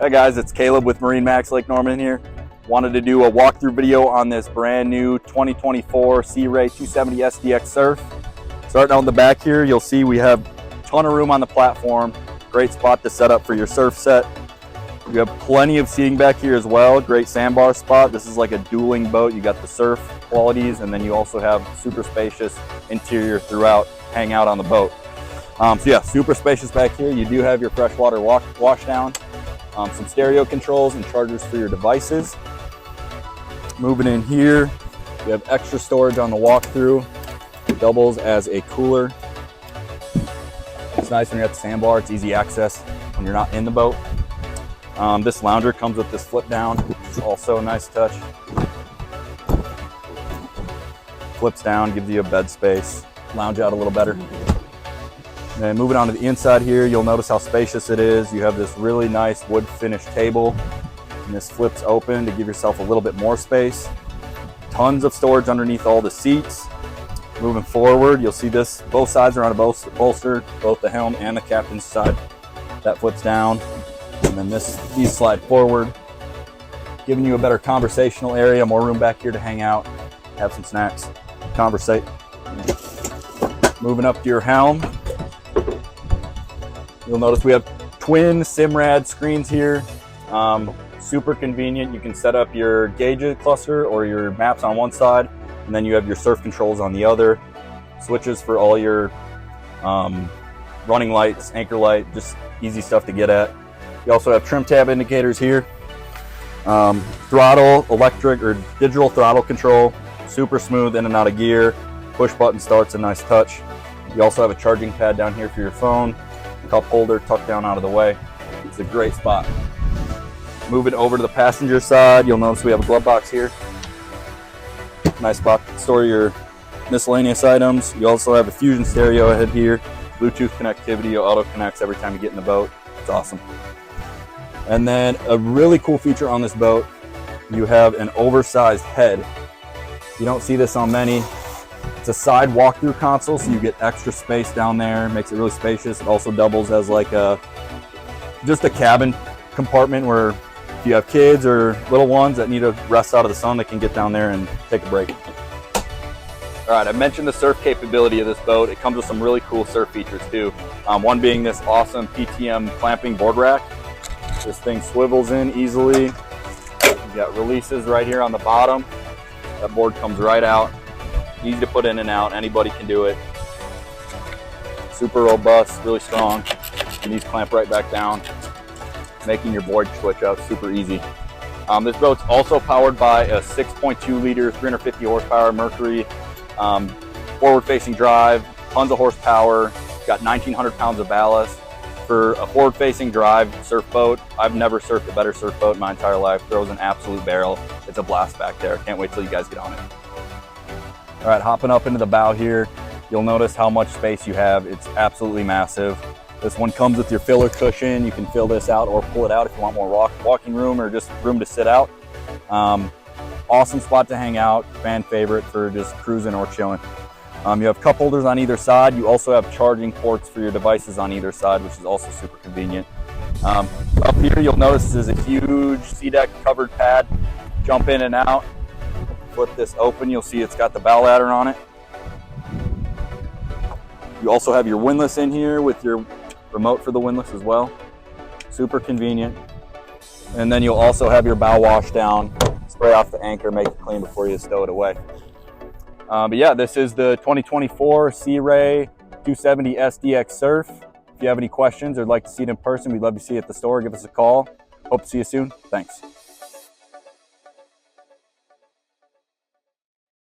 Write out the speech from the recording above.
Hey guys, it's Caleb with MarineMax Lake Norman here. Wanted to do a walkthrough video on this brand new 2024 Sea Ray 270 SDX Surf. Starting on the back here, you'll see we have a ton of room on the platform. Great spot to set up for your surf set. You have plenty of seating back here as well. Great sandbar spot. This is like a dueling boat. You got the surf qualities, and then you also have super spacious interior throughout, hang out on the boat. So yeah, super spacious back here. You do have your freshwater wash down. Some stereo controls and chargers for your devices. Moving in here, you have extra storage on the walkthrough. It doubles as a cooler. It's nice when you're at the sandbar. It's easy access when you're not in the boat. This lounger comes with this flip down. It's also a nice touch. Flips down, gives you a bed space. Lounge out a little better. And moving on to the inside here, you'll notice how spacious it is. You have this really nice wood finish table, and this flips open to give yourself a little bit more space. Tons of storage underneath all the seats. Moving forward, you'll see this, both sides are on a bolster, both the helm and the captain's side. That flips down, and then these slide forward, giving you a better conversational area, more room back here to hang out, have some snacks, conversate. Moving up to your helm, you'll notice we have twin Simrad screens here. Super convenient. You can set up your gauge cluster or your maps on one side, and then you have your surf controls on the other. Switches for all your running lights, anchor light, just easy stuff to get at. You also have trim tab indicators here. Throttle, electric or digital throttle control, super smooth in and out of gear. Push button starts, a nice touch. You also have a charging pad down here for your phone. Cup holder tucked down out of the way. It's a great spot. Moving over to the passenger side, you'll notice we have a glove box here. Nice spot to store your miscellaneous items. You also have a Fusion stereo ahead here. Bluetooth connectivity, auto connects every time you get in the boat. It's awesome. And then a really cool feature on this boat, you have an oversized head. You don't see this on many. It's a side walkthrough console, so you get extra space down there. Makes it really spacious. It also doubles as like just a cabin compartment where if you have kids or little ones that need to rest out of the sun, they can get down there and take a break. All right, I mentioned the surf capability of this boat. It comes with some really cool surf features too. One being this awesome PTM clamping board rack. This thing swivels in easily. You got releases right here on the bottom. That board comes right out. Easy to put in and out, anybody can do it. Super robust, really strong. And these clamp right back down, making your board switch out super easy. This boat's also powered by a 6.2 liter, 350 horsepower Mercury forward-facing drive, tons of horsepower, got 1,900 pounds of ballast. For a forward-facing drive surf boat, I've never surfed a better surf boat in my entire life. Throws an absolute barrel. It's a blast back there. Can't wait till you guys get on it. All right, hopping up into the bow here, you'll notice how much space you have. It's absolutely massive. This one comes with your filler cushion. You can fill this out or pull it out if you want more walking room or just room to sit out. Awesome spot to hang out, fan favorite for just cruising or chilling. You have cup holders on either side. You also have charging ports for your devices on either side, which is also super convenient. Up here, you'll notice there's a huge SeaDek covered pad. Jump in and out. Flip this open, you'll see it's got the bow ladder on it. You also have your windlass in here with your remote for the windlass as well. Super convenient. And then you'll also have your bow wash down, spray off the anchor, make it clean before you stow it away. But yeah, this is the 2024 Sea Ray 270 SDX Surf. If you have any questions or would like to see it in person, we'd love to see you at the store. Give us a call. Hope to see you soon. Thanks.